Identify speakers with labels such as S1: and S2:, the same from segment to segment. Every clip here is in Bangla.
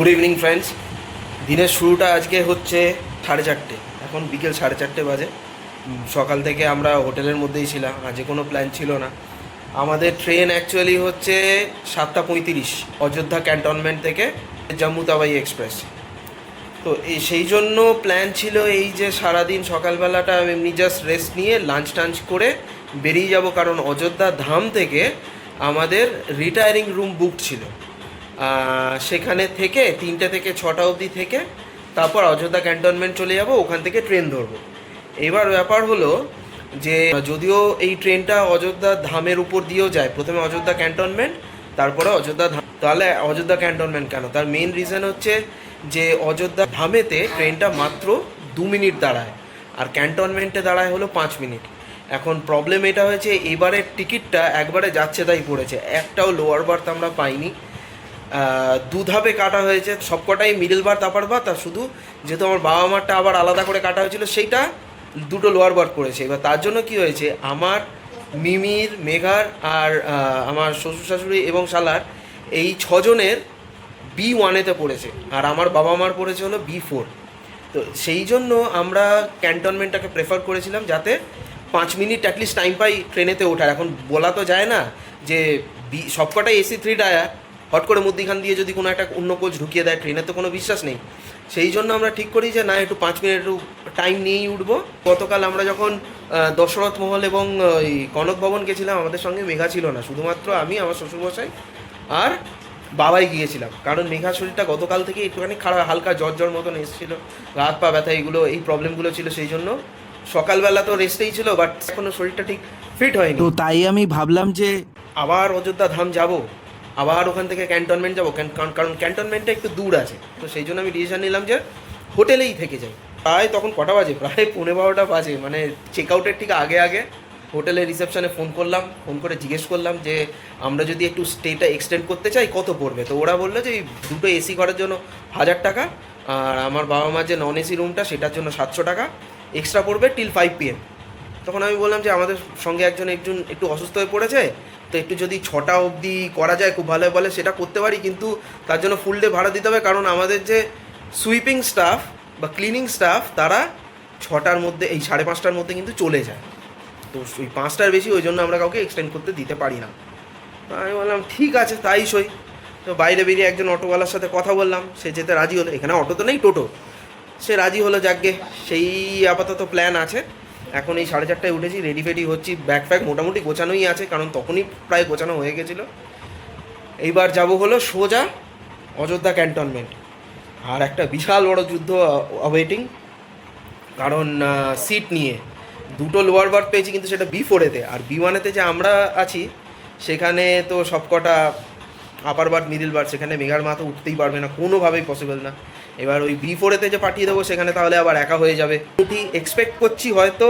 S1: Good evening friends. দিনের শুরুটা আজকে হচ্ছে 4:30। এখন বিকেল 4:30 বাজে। সকাল থেকে আমরা হোটেলের মধ্যেই ছিলাম, আজকে কোনো প্ল্যান ছিল না। আমাদের ট্রেন অ্যাকচুয়ালি হচ্ছে 7:35 অযোধ্যা ক্যান্টনমেন্ট থেকে জম্মু তাওয়াই এক্সপ্রেস। তো সেই জন্য প্ল্যান ছিল এই যে সারাদিন সকালবেলাটা আমি এমনি জাস্ট রেস্ট নিয়ে লাঞ্চ টাঞ্চ করে বেরিয়ে যাব, কারণ অযোধ্যা ধাম থেকে আমাদের রিটায়ারিং রুম বুক ছিল। সেখানে থেকে 3টে থেকে 6টা অবধি থেকে তারপর অযোধ্যা ক্যান্টনমেন্ট চলে যাব, ওখান থেকে ট্রেন ধরবো। এবার ব্যাপার হলো যে যদিও এই ট্রেনটা অযোধ্যা ধামের উপর দিয়েও যায়, প্রথমে অযোধ্যা ক্যান্টনমেন্ট তারপরে অযোধ্যা ধাম। তাহলে অযোধ্যা ক্যান্টনমেন্ট কেন? তার মেন রিজন হচ্ছে যে অযোধ্যা ধামেতে ট্রেনটা মাত্র 2 মিনিট দাঁড়ায় আর ক্যান্টনমেন্টে দাঁড়ায় হলো 5 মিনিট। এখন প্রবলেম এটা হয়েছে, এবারের টিকিটটা একবারে যাচ্ছে তাই পড়েছে, একটাও লোয়ার বার্থ আমরা পাইনি। দুধাপে কাটা হয়েছে, সবকটাই মিডল বার্থ আপার বার্থ, আর শুধু যেহেতু আমার বাবা মারটা আবার আলাদা করে কাটা হয়েছিল সেইটা 2টো লোয়ার বার্থ পড়েছে। এবার তার জন্য কি হয়েছে, আমার মিমির, মেঘার আর আমার শ্বশুর শাশুড়ি এবং শালার এই 6জনের B1-এতে পড়েছে, আর আমার বাবা মার পড়েছে হলো B4। তো সেই জন্য আমরা ক্যান্টনমেন্টটাকে প্রেফার করেছিলাম, যাতে 5 মিনিট অ্যাটলিস্ট টাইম পাই ট্রেনেতে ওঠার। এখন বলা তো যায় না যে সবকটাই AC3 টায়ার, হট করে মধ্যিখান দিয়ে যদি কোনো একটা অন্য কোচ ঢুকিয়ে দেয়, ট্রেনের তো কোনো বিশ্বাস নেই। সেই জন্য আমরা ঠিক করি যে না, একটু 5 মিনিট একটু টাইম নিয়েই উঠবো। গতকাল আমরা যখন দশরথ মহল এবং ওই কনক ভবন গেছিলাম, আমাদের সঙ্গে মেঘা ছিল না, শুধুমাত্র আমি, আমার শ্বশুরমশাই আর বাবাই গিয়েছিলাম। কারণ মেঘার শরীরটা গতকাল থেকে একটুখানি খারাপ, হালকা জ্বর মতন এসেছিলো, হাত পা ব্যথা, এগুলো এই প্রবলেমগুলো ছিল। সেই জন্য সকালবেলা তো রেস্টেই ছিল, বাট এখনও শরীরটা ঠিক ফিট হয়নি। তো তাই আমি ভাবলাম যে আবার অযোধ্যা ধাম যাব, আবার ওখান থেকে ক্যান্টনমেন্ট যাবো, কারণ ক্যান্টনমেন্টটা একটু দূর আছে। তো সেই জন্য আমি ডিসিশন নিলাম যে হোটেলেই থেকে যাই। প্রায় তখন কটা বাজে, প্রায় 11:15 বাজে, মানে চেক আউটের ঠিক আগে আগে হোটেলের রিসেপশনে ফোন করলাম, ফোন করে জিজ্ঞেস করলাম যে আমরা যদি একটু স্টেটা এক্সটেন্ড করতে চাই কত পড়বে। তো ওরা বললো যে এই 2টো AC ঘরের জন্য 1000 টাকা, আর আমার বাবা মার যে নন AC রুমটা সেটার জন্য 700 টাকা এক্সট্রা পড়বে টিল 5 PM। তখন আমি বললাম যে আমাদের সঙ্গে একজন একটু অসুস্থ হয়ে পড়েছে, তো একটু যদি 6টা অবধি করা যায় খুব ভালো। বলে সেটা করতে পারি, কিন্তু তার জন্য ফুল ডে ভাড়া দিতে হবে, কারণ আমাদের যে সুইপিং স্টাফ বা ক্লিনিং স্টাফ তারা 6টার মধ্যে, এই 5:30টার মধ্যে কিন্তু চলে যায়। তো ওই 5টার বেশি ওই জন্য আমরা কাউকে এক্সটেন্ড করতে দিতে পারি না। আমি বললাম ঠিক আছে তাই সই। তো বাইরে বেরিয়ে একজন অটোওয়ালার সাথে কথা বললাম, সে যেতে রাজি হলো। এখানে অটো তো নেই, টোটো। সে রাজি হলো, যাকগে সেই আপাতত প্ল্যান আছে। এখন এই 4:30টায় উঠেছি, রেডি ফেডি হচ্ছি, ব্যাগ ফ্যাগ মোটামুটি গোছানোই আছে, কারণ তখনই প্রায় গোছানো হয়ে গেছিলো। এইবার যাব হলো সোজা অযোধ্যা ক্যান্টনমেন্ট। আর একটা বিশাল বড় যুদ্ধ অওয়েটিং, কারণ সিট নিয়ে 2টো লোয়ার বার্থ পেয়েছি, কিন্তু সেটা B4-এতে, আর B1-এতে যে আমরা আছি সেখানে তো সবকটা আপার বার্থ, মিডিল বার্থ, সেখানে মেঘার মা তো উঠতেই পারবে না, কোনোভাবেই পসিবল না। এবার ওই B4-এতে যে পাঠিয়ে দেবো সেখানে তাহলে আবার একা হয়ে যাবে। ঠিক এক্সপেক্ট করছি হয়তো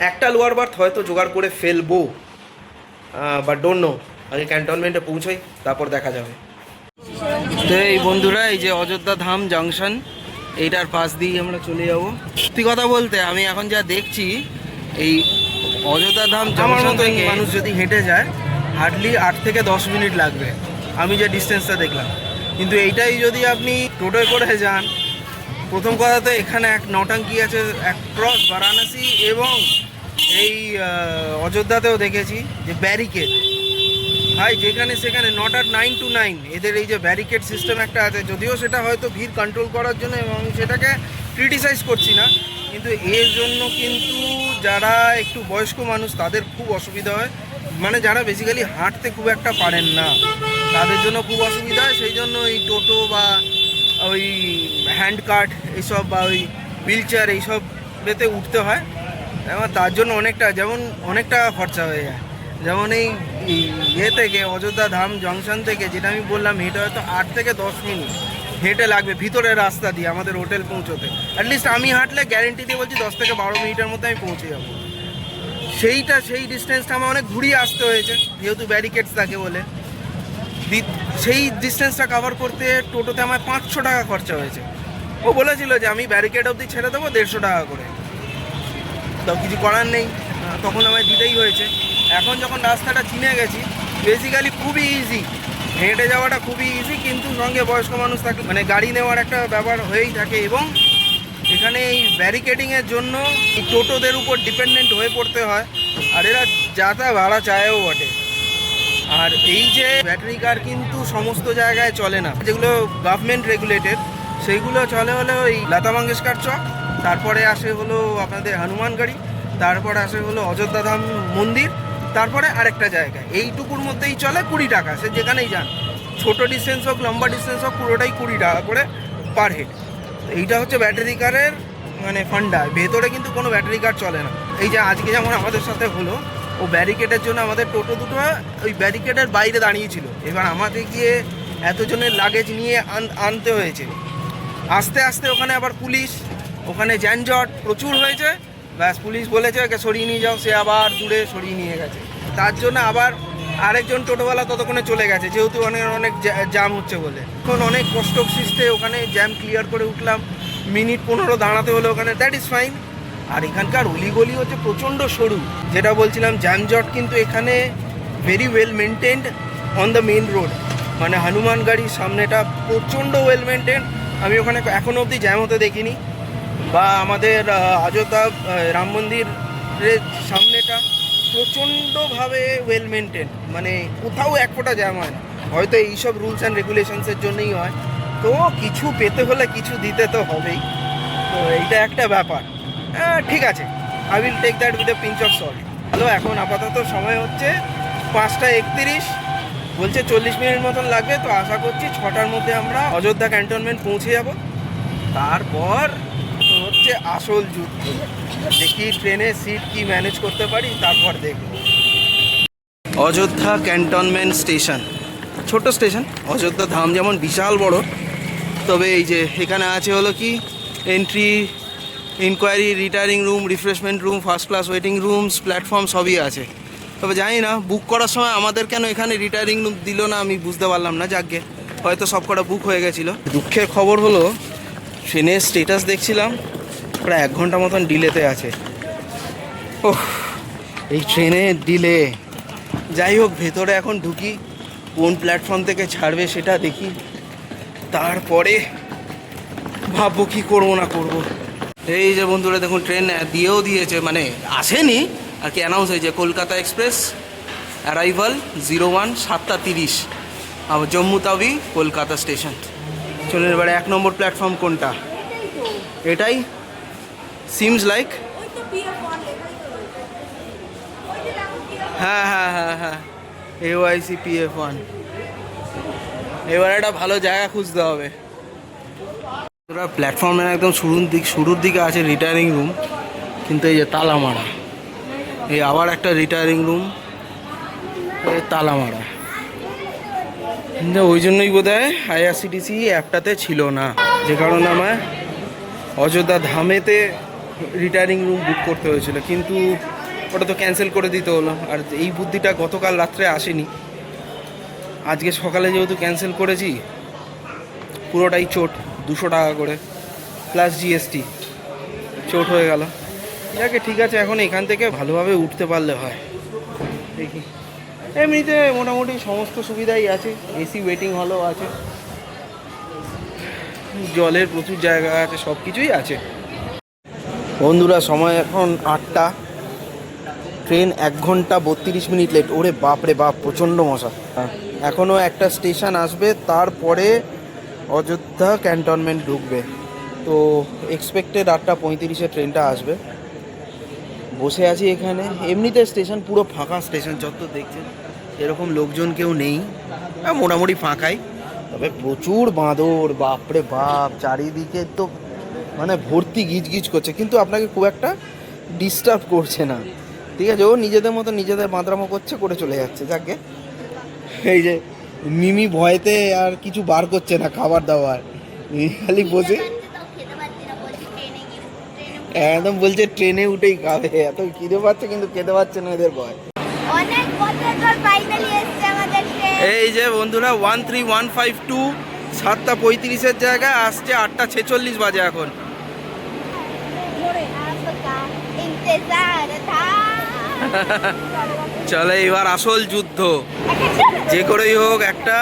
S1: একটা লোয়ার বার্থ হয়তো জোগাড় করে ফেলবো, বাট ডোন্ট নো। আগে ক্যান্টনমেন্টে পৌঁছোই, তারপর দেখা যাবে। তো এই বন্ধুরা, এই যে অযোধ্যা ধাম জাংশন, এইটার পাশ দিয়েই আমরা চলে যাবো। সত্যি কথা বলতে আমি এখন যা দেখছি, এই অযোধ্যা ধাম জাংশন থেকে মানুষ যদি হেঁটে যায় হার্ডলি 8 থেকে 10 মিনিট লাগবে, আমি যে ডিস্টেন্সটা দেখলাম। কিন্তু এইটাই যদি আপনি টোটোয় করে যান, প্রথম কথা তো এখানে এক নটাঙ্কি আছে অ্যাক্রস বারাণসী, এবং এই অযোধ্যাতেও দেখেছি যে ব্যারিকেড, ভাই যেখানে সেখানে নট আর 9 to 9 এদের এই যে ব্যারিকেড সিস্টেম একটা আছে। যদিও সেটা হয়তো ভিড় কন্ট্রোল করার জন্য, এবং সেটাকে ক্রিটিসাইজ করছি না, কিন্তু এর জন্য কিন্তু যারা একটু বয়স্ক মানুষ তাদের খুব অসুবিধা হয়, মানে যারা বেসিক্যালি হাঁটতে খুব একটা পারেন না তাদের জন্য খুব অসুবিধা হয়। সেই জন্য এই টোটো বা ওই হ্যান্ড কার্ট এইসব বা ওই হুইল চেয়ার এইসব বেতে উঠতে হয়, এবং তার জন্য অনেক টাকা খরচা হয়ে যায়। যেমন এই থেকে অযোধ্যা ধাম জংশন থেকে, যেটা আমি বললাম, হেঁটে হয়তো 8 থেকে 10 মিনিট হেঁটে লাগবে ভিতরের রাস্তা দিয়ে আমাদের হোটেল পৌঁছোতে। অ্যাটলিস্ট আমি হাঁটলে গ্যারেন্টি দিয়ে বলছি 10 থেকে 12 মিনিটের মধ্যে আমি পৌঁছে যাবো। সেই ডিস্টেন্সটা আমার অনেক ঘুরিয়ে আসতে হয়েছে, যেহেতু ব্যারিকেডস থাকে বলে। সেই ডিস্টেন্সটা কভার করতে টোটোতে আমার 500 টাকা খরচা হয়েছে। ও বলেছিল যে আমি ব্যারিকেড অবধি ছেড়ে দেবো 150 টাকা করে, তো কিছু করার নেই, তখন আমায় দিতেই হয়েছে। এখন যখন রাস্তাটা চিনে গেছি, বেসিক্যালি খুবই ইজি, হেঁটে যাওয়াটা খুবই ইজি, কিন্তু সঙ্গে বয়স্ক মানুষ থাকে, মানে গাড়ি নেওয়ার একটা ব্যাপার হয়েই থাকে। এবং এখানে এই ব্যারিকেডিংয়ের জন্য এই টোটোদের উপর ডিপেন্ডেন্ট হয়ে পড়তে হয়, আর এরা যাতা ভাড়া চায়ও বটে। আর এই যে ব্যাটারি কার কিন্তু সমস্ত জায়গায় চলে না, যেগুলো গভর্নমেন্ট রেগুলেটেড সেইগুলো চলে হলো ওই লতা মঙ্গেশকর চক, তারপরে আসে হলো আপনাদের হনুমানগড়ি, তারপরে আসে হলো অযোধ্যা ধাম মন্দির, তারপরে আরেকটা জায়গায়। এইটুকুর মধ্যেই চলে 20 টাকা, সে যেখানেই যান, ছোট ডিস্টেন্স হোক লম্বা ডিস্টেন্স হোক, পুরোটাই 20 টাকা করে পার হেড। এইটা হচ্ছে ব্যাটারি কারের মানে ফান্ডা। ভেতরে কিন্তু কোনো ব্যাটারি কার চলে না। এই যে আজকে যেমন আমাদের সাথে হলো, ও ব্যারিকেডের জন্য আমাদের টোটো দুটো ওই ব্যারিকেডের বাইরে দাঁড়িয়েছিল। এবার আমাদের গিয়ে এতজনের লাগেজ নিয়ে আনতে হয়েছে। আস্তে আস্তে ওখানে আবার পুলিশ, ওখানে যানজট প্রচুর হয়েছে, ব্যাস পুলিশ বলেছে ওকে সরিয়ে নিয়ে যাও, সে আবার দূরে সরিয়ে নিয়ে গেছে। তার জন্য আবার আরেকজন টোটোওয়ালা ততক্ষণে চলে গেছে, যেহেতু অনেক জ্যাম হচ্ছে বলে। এখন অনেক কষ্ট সৃষ্টে ওখানে জ্যাম ক্লিয়ার করে উঠলাম, মিনিট 15 দাঁড়াতে হলো ওখানে, দ্যাট ইজ ফাইন। আর এখানকার অলিগলি হচ্ছে প্রচণ্ড সরু, যেটা বলছিলাম যানজট কিন্তু এখানে very well maintained on the main road, মানে হনুমানগড়ির সামনেটা প্রচণ্ড ওয়েল মেনটেন্ড। আমি ওখানে এখনও অবধি জ্যাম হতে দেখিনি। বা আমাদের অযোধ্যা রাম মন্দিরের সামনেটা প্রচণ্ডভাবে ওয়েল মেনটেন, মানে কোথাও এক ফোঁটা জ্যাম হয় না। হয়তো এইসব রুলস অ্যান্ড রেগুলেশনসের জন্যই হয়, তো কিছু পেতে হলে কিছু দিতে তো হবেই, তো এইটা একটা ব্যাপার। ঠিক আছে, I will take that with a pinch of salt. Hello, এখন আপাতত সময় হচ্ছে 5টা 31, বলছে 40 মিনিট মতন লাগবে, তো আশা করছি 6টার মধ্যে আমরা অযোধ্যা ক্যান্টনমেন্ট পৌঁছে যাব। তারপর হচ্ছে আসল যুদ্ধ, দেখি ট্রেনের সিট কি ম্যানেজ করতে পারি, তারপর দেখব। অযোধ্যা ক্যান্টনমেন্ট স্টেশন, ছোট স্টেশন। অযোধ্যা ধাম যেমন বিশাল বড়, তবে এই যে এখানে আছে হলো কি entry, enquiry, retiring room, refreshment room, first class waiting rooms, platform সবই আছে। তবে জানি না বুক করার সময় আমাদের কেন এখানে রিটায়ারিং রুম দিল না, আমি বুঝতে পারলাম না। যাকগে, হয়তো সব কটা বুক হয়ে গেছিলো। দুঃখের খবর হলো ট্রেনের স্টেটাস দেখছিলাম প্রায় 1 ঘন্টা মতন ডিলেতে আছে। ওহ, এই ট্রেনের ডিলে। যাই হোক, ভেতরে এখন ঢুকি, কোন প্ল্যাটফর্ম থেকে ছাড়বে সেটা দেখি, তারপরে ভাববো কী করবো না করবো। এই যে বন্ধুরা দেখুন, ট্রেন দিয়েও দিয়েছে, মানে আসেনি আর কি, অ্যানাউন্স হয়েছে কলকাতা এক্সপ্রেস অ্যারাইভাল 01 7টা 30, আবার জম্মু তাবি কলকাতা স্টেশন। চলুন এবারে 1 নম্বর প্ল্যাটফর্ম কোনটা, এটাই সিমস লাইক। হ্যাঁ হ্যাঁ হ্যাঁ হ্যাঁ, AYC PF1। এবার একটা ভালো জায়গা খুঁজতে হবে। ওরা প্ল্যাটফর্মের একদম শুরুর দিকে আছে রিটায়ারিং রুম, কিন্তু এই যে তালা মারা, এই আবার একটা রিটায়ারিং রুম, তালা মারা। কিন্তু ওই জন্যই বোধ হয় IRCTC অ্যাপটাতে ছিল না, যে কারণে আমার অযোধ্যা ধামেতে রিটায়ারিং রুম বুক করতে হয়েছিল, কিন্তু ওটা তো ক্যান্সেল করে দিতে হলো। আর এই বুদ্ধিটা গতকাল রাত্রে আসেনি, আজকে সকালে যেহেতু ক্যান্সেল করেছি, পুরোটাই চোট, 200 টাকা করে প্লাস GST চোট হয়ে গেল। যাকে ঠিক আছে, এখন এখান থেকে ভালোভাবে উঠতে পারলে হয়। দেখি, এমনিতে মোটামুটি সমস্ত সুবিধাই আছে, AC ওয়েটিং হলও আছে, জলের প্রচুর জায়গা আছে, সব কিছুই আছে। বন্ধুরা সময় এখন 8টা, ট্রেন 1 ঘন্টা 32 মিনিট লেট। ওরে বাপ রে বাপ, প্রচণ্ড মশা। এখনও একটা স্টেশন আসবে, তারপরে অযোধ্যা ক্যান্টনমেন্ট ঢুকবে, তো এক্সপেক্টেড 8টা 35-এ ট্রেনটা আসবে। বসে আছি এখানে, এমনিতে স্টেশন পুরো ফাঁকা, স্টেশন চত্বর দেখছেন এরকম লোকজন কেউ নেই, মোটামুটি ফাঁকাই। তবে প্রচুর বাঁদর, বাপরে বাপ, চারিদিকে তো মানে ভর্তি গিজগিজ করছে, কিন্তু আপনাকে খুব একটা ডিস্টার্ব করছে না। ঠিক আছে, ও নিজেদের মতো নিজেদের বাঁদরামো করছে, করে চলে যাচ্ছে। যাকে এই যে মিমি ভয়েতে আর কিছু বার করছে না খাবার দাবার, খালি বসে একদম বলছে ট্রেনে উঠেই খাবে। এত খিদে পাচ্ছে কিন্তু খেতে পাচ্ছে না, এদের ভয়। এই যে বন্ধুরা 13152 7টা 35-এর জায়গায় আসছে 8টা 46 বাজে এখন। চলে এবার আসল যুদ্ধ, যে করেই হোক একটা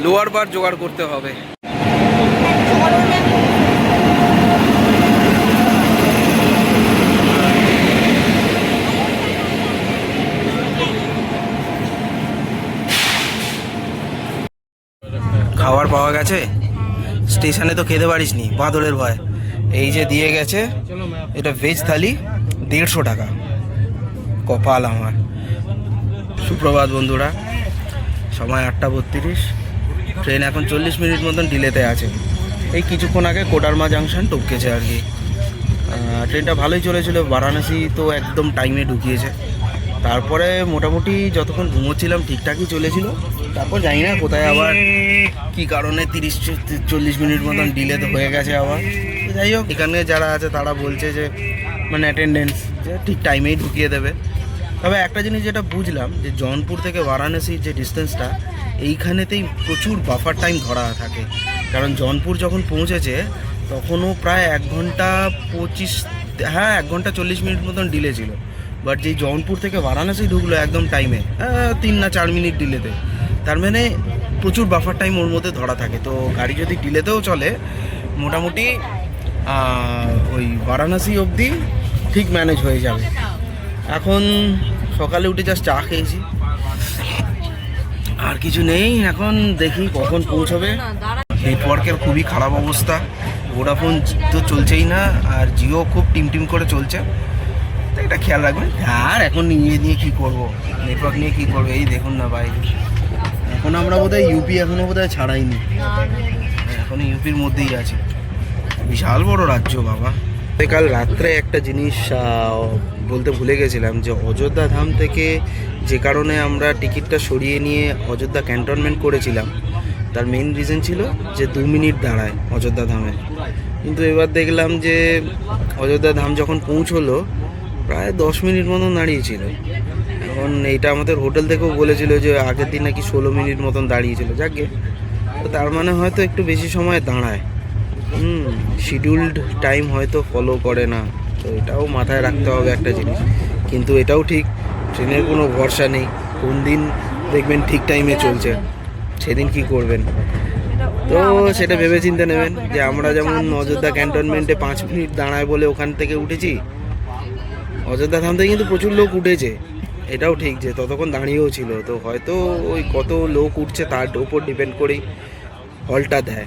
S1: লোয়ার বার জোগাড় করতে হবে। খাবার পাওয়া গেছে, স্টেশনে তো খেতে পারিস নি বাদলের ভয়। এই যে দিয়ে গেছে, এটা ভেজ থালি 150 টাকা। কপাল আমার। সুপ্রভাত বন্ধুরা, সময় 8:32, ট্রেন এখন 40 মিনিট মতন ডিলেতে আছে। এই কিছুক্ষণ আগে কোডারমা জাংশন টপকেছে আর কি। ট্রেনটা ভালোই চলেছিল, বারাণসী তো একদম টাইমে ঢুকিয়েছে। তারপরে মোটামুটি যতক্ষণ ঘুমোচ্ছিলাম ঠিকঠাকই চলেছিল, তারপর জানি না কোথায় আবার কি কারণে 30-40 মিনিট মতন ডিলে তো হয়ে গেছে আবার। যাই হোক, এখানে যারা আছে তারা বলছে যে মানে অ্যাটেন্ডেন্স যে ঠিক টাইমেই ঢুকিয়ে দেবে। তবে একটা জিনিস যেটা বুঝলাম, যে জৌনপুর থেকে বারাণসীর যে ডিস্টেন্সটা, এইখানেতেই প্রচুর বাফার টাইম ধরা থাকে। কারণ জৌনপুর যখন পৌঁছেছে তখনও প্রায় 1 ঘন্টা 40 মিনিট মতন ডিলে ছিল। বাট যেই জৌনপুর থেকে বারাণসী ঢুকলো একদম টাইমে, 3 না 4 মিনিট ডিলেতে। তার মানে প্রচুর বাফার টাইম ওর মধ্যে ধরা থাকে। তো গাড়ি যদি ডিলেতেও চলে, মোটামুটি ওই বারাণসী অবধি ঠিক ম্যানেজ হয়ে যাবে। এখন সকালে উঠে জাস্ট চা খেয়েছি, আর কিছু নেই। এখন দেখি কখন পৌঁছবে। নেটওয়ার্কের খুবই খারাপ অবস্থা, ভোডাফোন তো চলছেই না, আর জিও খুব টিম করে চলছে। তো এটা খেয়াল রাখবেন। আর এখন নিয়ে কী করবো, নেটওয়ার্ক নিয়ে কী করবো। এই দেখুন না ভাই, এখন আমরা বোধহয় ইউপি এখনও বোধহয় ছাড়াইনি, এখনও ইউপির মধ্যেই আছে। বিশাল বড় রাজ্য বাবা। কাল রাত্রে একটা জিনিস বলতে ভুলে গেছিলাম, যে অযোধ্যা ধাম থেকে যে কারণে আমরা টিকিটটা সরিয়ে নিয়ে অযোধ্যা ক্যান্টনমেন্ট করেছিলাম, তার মেইন রিজন ছিল যে 2 মিনিট দাঁড়ায় অযোধ্যা ধামে। কিন্তু এবার দেখলাম যে অযোধ্যা ধাম যখন পৌঁছলো প্রায় 10 মিনিট মতন দাঁড়িয়েছিল। এখন এইটা আমাদের হোটেল থেকেও বলেছিল যে আগের দিন নাকি 16 মিনিট মতন দাঁড়িয়েছিল। যাকে তো তার মানে হয়তো একটু বেশি সময় দাঁড়ায়, শিডিউলড টাইম হয়তো ফলো করে না। তো এটাও মাথায় রাখতে হবে একটা জিনিস। কিন্তু এটাও ঠিক, ট্রেনের কোনো ভরসা নেই, কোন দিন দেখবেন ঠিক টাইমে চলছে, সেদিন কি করবেন। তো সেটা ভেবে চিন্তে নেবেন। যে আমরা যেমন অযোধ্যা ক্যান্টনমেন্টে 5 মিনিট দাঁড়ায় বলে ওখান থেকে উঠেছি, অযোধ্যা ধাম থেকে কিন্তু প্রচুর লোক উঠেছে, এটাও ঠিক যে ততক্ষণ দাঁড়িয়েও ছিল। তো হয়তো ওই কত লোক উঠছে তার উপর ডিপেন্ড করেই হলটা দেয়।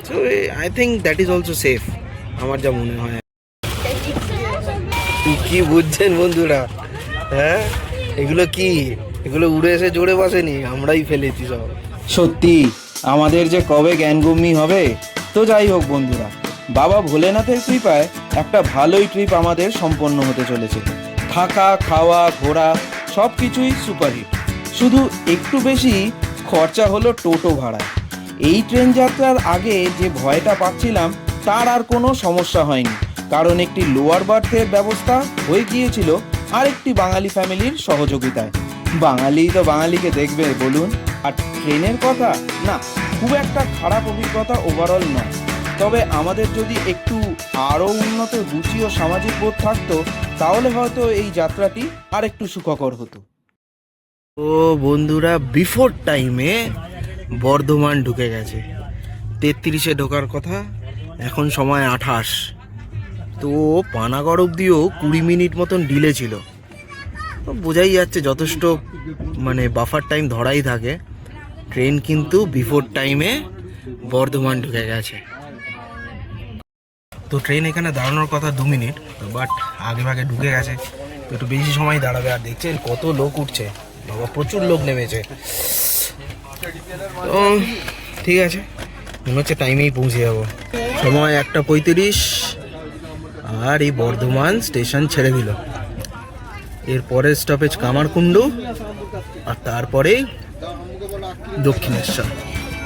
S1: So I think that is also safe, আমার যা মনে হয়। কি বুঝছেন বন্ধুরা? হ্যাঁ, এগুলো উড়ে এসে জোরে বসেনি, আমরাই ফেলেছি সব।
S2: সত্যি আমাদের যে কবে জ্ঞানগম্যি হবে। তো যাই হোক বন্ধুরা, বাবা ভোলেনাথের কৃপায় একটা ভালোই ট্রিপ আমাদের সম্পন্ন হতে চলেছে। থাকা, খাওয়া, ঘোরা সব কিছুই সুপারহিট। শুধু একটু বেশি খরচা হলো টোটো ভাড়ায়। এই ট্রেন যাত্রার আগে যে ভয়টা পাচ্ছিলাম তার আর কোনো সমস্যা হয়নি, কারণ একটি লোয়ার বার্থের ব্যবস্থা হয়ে গিয়েছিল আরেকটি বাঙালি ফ্যামিলির সহযোগিতায়। বাঙালি তো বাঙালিকে দেখবে বলুন। আর ট্রেনের কথা না, খুব একটা খারাপ অভিজ্ঞতা ওভারঅল নয়। তবে আমাদের যদি একটু আরও উন্নত রুচি ও সামাজিক বোধ থাকতো, তাহলে হয়তো এই যাত্রাটি আর একটু সুখকর হতো।
S1: ও বন্ধুরা, বিফোর টাইমে বর্ধমান ঢুকে গেছে। 33-এ ঢোকার কথা, এখন সময় 28। তো পানাগড় অবধিও 20 মিনিট মতন ডিলে ছিল। তো বোঝাই যাচ্ছে যথেষ্ট মানে বাফার টাইম ধরাই থাকে। ট্রেন কিন্তু বিফোর টাইমে বর্ধমান ঢুকে গেছে। তো ট্রেন এখানে দাঁড়ানোর কথা 2 মিনিট, বাট আগে ভাগে ঢুকে গেছে, তো একটু বেশি সময় দাঁড়াবে। আর দেখছেন কত লোক উঠছে বাবা, প্রচুর লোক নেমেছে। তো ঠিক আছে, মনে হচ্ছে টাইমেই পৌঁছে যাবো। সময় 1:35, আর এই বর্ধমান স্টেশন ছেড়ে দিল। এর পরের স্টপেজ কামারকুণ্ডু, আর তারপরেই দক্ষিণেশ্বর।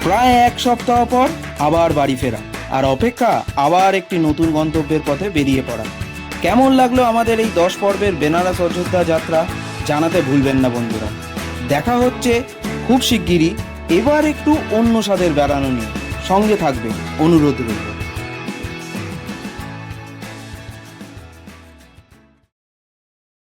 S2: প্রায় 1 সপ্তাহ পর আবার বাড়ি ফেরা, আর অপেক্ষা আবার একটি নতুন গন্তব্যের পথে বেরিয়ে পড়া। কেমন লাগলো আমাদের এই 10 পর্বের বেনারস অযোধ্যা যাত্রা জানাতে ভুলবেন না বন্ধুরা। দেখা হচ্ছে খুব শিগগিরই এবার একটু অন্য স্বাদের বেড়ানো নিয়ে। সঙ্গে থাকবে অনুরোধ রইল।